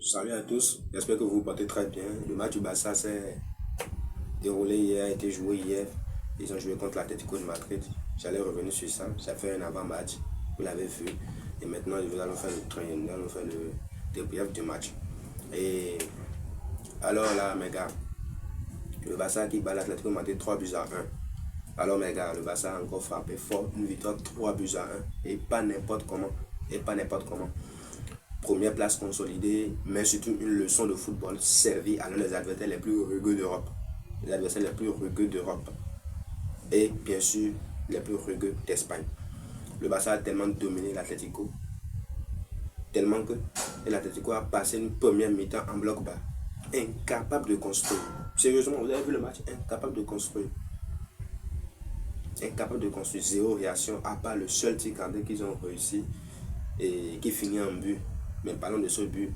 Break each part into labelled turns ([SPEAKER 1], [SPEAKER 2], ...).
[SPEAKER 1] Salut à tous, j'espère que vous vous portez très bien. Le match du Barça s'est déroulé hier, a été joué hier. Ils ont joué contre l'Atlético de Madrid. J'allais revenir sur ça. J'ai fait un avant-match, vous l'avez vu. Et maintenant, nous allons faire le train, nous allons faire le débrief du match. Et alors là, mes gars, le Barça qui bat l'Atlético de Madrid 3 buts à 1. Alors mes gars, le Barça a encore frappé fort, une victoire 3 buts à 1. Et pas n'importe comment. Et pas n'importe comment. Première place consolidée, mais surtout une leçon de football servie à l'un des adversaires les plus rugueux d'Europe. Les adversaires les plus rugueux d'Europe. Et bien sûr, les plus rugueux d'Espagne. Le Barça a tellement dominé l'Atlético, tellement que l'Atlético a passé une première mi-temps en bloc bas. Incapable de construire. Sérieusement, vous avez vu le match? Incapable de construire. Incapable de construire. Zéro réaction, à part le seul tir qu'ils ont réussi et qui finit en but. Mais parlons de ce but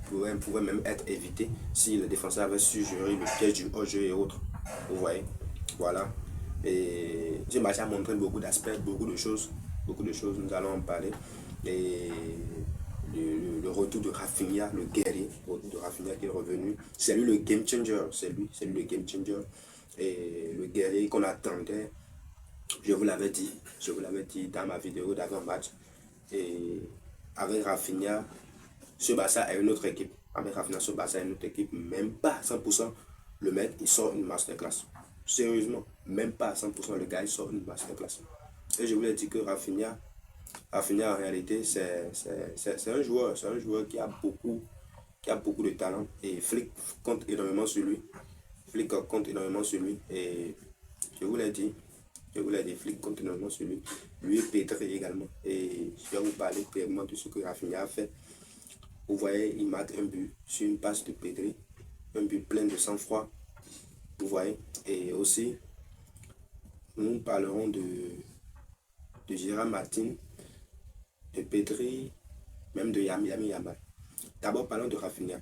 [SPEAKER 1] pouvait même être évité si le défenseur avait su gérer le piège du hors-jeu et autres. Vous voyez, voilà. Et ce match a montré beaucoup d'aspects, beaucoup de choses, nous allons en parler. Et le retour de Rafinha, le guerrier, le retour de Rafinha qui est revenu. C'est lui le game changer, c'est lui le game changer. Et le guerrier qu'on attendait, je vous l'avais dit dans ma vidéo d'avant-match. Et avec Rafinha, ce Barça est une autre équipe. Avec Rafinha, ce Barça est une autre équipe. Même pas à 100%, le mec, il sort une masterclass. Sérieusement, même pas à 100%, le gars, il sort une masterclass. Et je voulais dire que Rafinha en réalité, c'est un joueur qui a beaucoup de talent. Et Flick compte énormément sur lui. Flick compte énormément sur lui. Et je vous l'ai dit, Flick compte énormément sur lui. Lui et Pedri également. Et je vais vous parler clairement de ce que Rafinha a fait. Vous voyez, il marque un but sur une passe de Pedri. Un but plein de sang-froid. Vous voyez. Et aussi, nous parlerons de Gérard Martin, de Pedri, même de Yami Yamal. D'abord, parlons de Rafinha.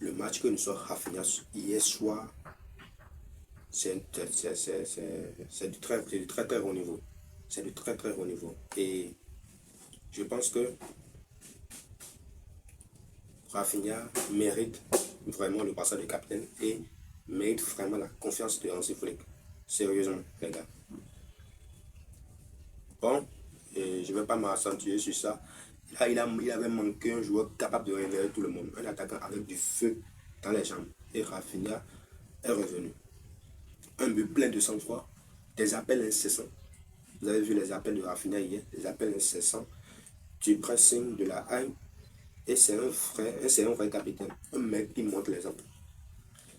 [SPEAKER 1] Le match que nous sommes Rafinha hier soir, c'est du très très haut niveau. C'est du très très haut niveau. Et je pense que Rafinha mérite vraiment le passage de capitaine et mérite vraiment la confiance de Hansi Flick. Sérieusement, les gars. Bon, et je ne vais pas m'accentuer sur ça. Là, il avait manqué un joueur capable de réveiller tout le monde. Un attaquant avec du feu dans les jambes. Et Rafinha est revenu. Un but plein de sang-froid, des appels incessants. Vous avez vu les appels de Rafinha hier, des appels incessants, du pressing, de la haine. Et c'est un vrai capitaine, un mec qui monte l'exemple.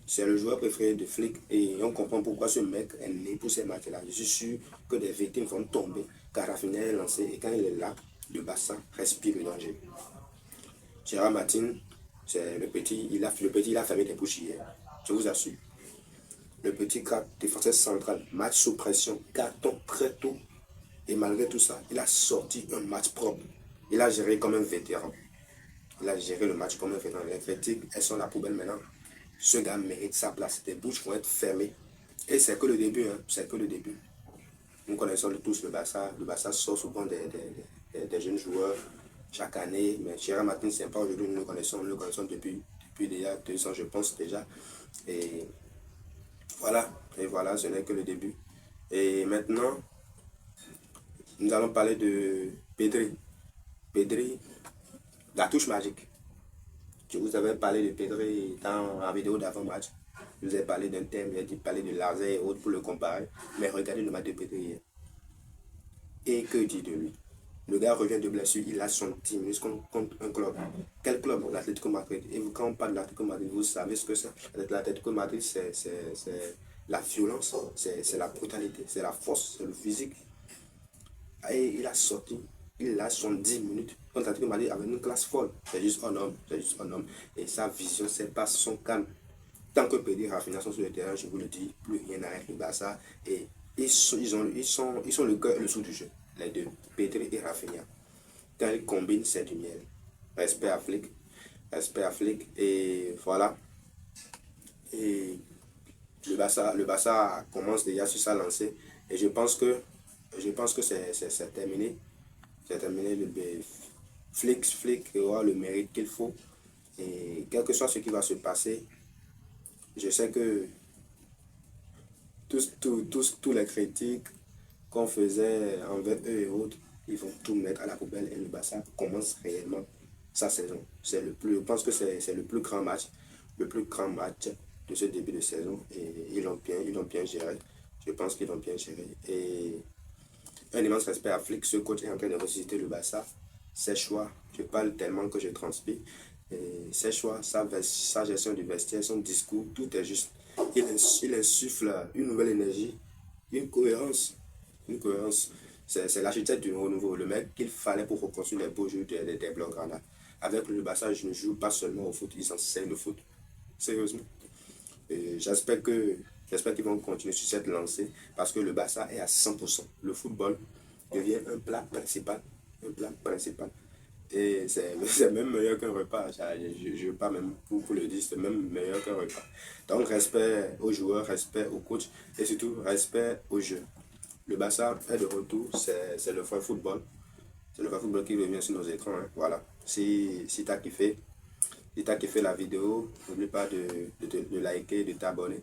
[SPEAKER 1] C'est le joueur préféré de Flick et on comprend pourquoi ce mec est né pour ces matchs-là. Je suis sûr que des victimes vont tomber car Rafinha est lancé et quand il est là, le Barça respire le danger. Gérard Martin, c'est le petit, il a fermé des bouches hier, je vous assure. Le petit crack défenseur central, match sous pression, carton très tôt. Et malgré tout ça, il a sorti un match propre. Il a géré comme un vétéran. Il a géré le match comme un vétéran. Les critiques, elles sont à la poubelle maintenant. Ce gars mérite sa place. Les bouches vont être fermées. Et c'est que le début, hein. C'est que le début. Nous connaissons tous le Barça. Le Barça sort souvent des jeunes joueurs chaque année. Mais Gérard Martin, c'est pas aujourd'hui, nous le connaissons depuis déjà 2 ans, je pense déjà. Et voilà, ce n'est que le début. Et maintenant, nous allons parler de Pedri. Pedri, la touche magique. Je vous avais parlé de Pedri dans la vidéo d'avant-match. Je vous ai parlé d'un thème, j'ai parlé de Larset et autres pour le comparer. Mais regardez le match de Pedri hier. Et que dit de lui? Le gars revient de blessure, il a son 10 minutes contre un club. Quel club? L'Atlético Madrid. Et quand on parle de l'Atlético Madrid, vous savez ce que c'est. L'Atlético Madrid, c'est la violence, c'est la brutalité, c'est la force, c'est le physique. Et il a sorti, il a son 10 minutes. Quand l'Atlético Madrid avait une classe folle. C'est juste un homme, c'est juste un homme. Et sa vision, c'est pas son calme. Tant que Pedri et Rafinha sont sur le terrain, je vous le dis, plus rien n'arrête le Barça. Et ils sont le cœur et le sou du jeu. Les deux, Pedri et Rafinha. Quand ils combinent, c'est du miel. Respect à Flick. Respect à Flick. Et voilà. Et le Barça commence déjà sur sa lancée. Et je pense que c'est terminé. C'est terminé. Flick aura le mérite qu'il faut. Et quel que soit ce qui va se passer, je sais que tous les critiques qu'on faisait envers eux et autres, ils vont tout mettre à la poubelle et le Barça commence réellement sa saison. Je pense que c'est le plus grand match de ce début de saison et ils l'ont bien géré. Je pense qu'ils l'ont bien géré. Et un immense respect à Flick, ce coach est en train de ressusciter le Barça. Ses choix, je parle tellement que je transpire. Et ses choix, sa gestion du vestiaire, son discours, tout est juste. Il insuffle une nouvelle énergie, une cohérence. Une cohérence. C'est l'architecte du renouveau, le mec qu'il fallait pour reconstruire les beaux jeux des Blaugrana. Avec le Barça, je ne joue pas seulement au foot, ils enseignent le foot. Sérieusement. Et j'espère qu'ils vont continuer sur cette lancée parce que le Barça est à 100%. Le football devient un plat principal. Un plat principal. Et c'est même meilleur qu'un repas. Je ne veux pas même pour le dire, c'est même meilleur qu'un repas. Donc, respect aux joueurs, respect aux coachs et surtout respect au jeu. Le Barça est de retour, c'est le vrai football. C'est le vrai football qui revient sur nos écrans. Hein. Voilà. Si tu as kiffé, si tu as kiffé la vidéo, n'oublie pas de liker, de t'abonner.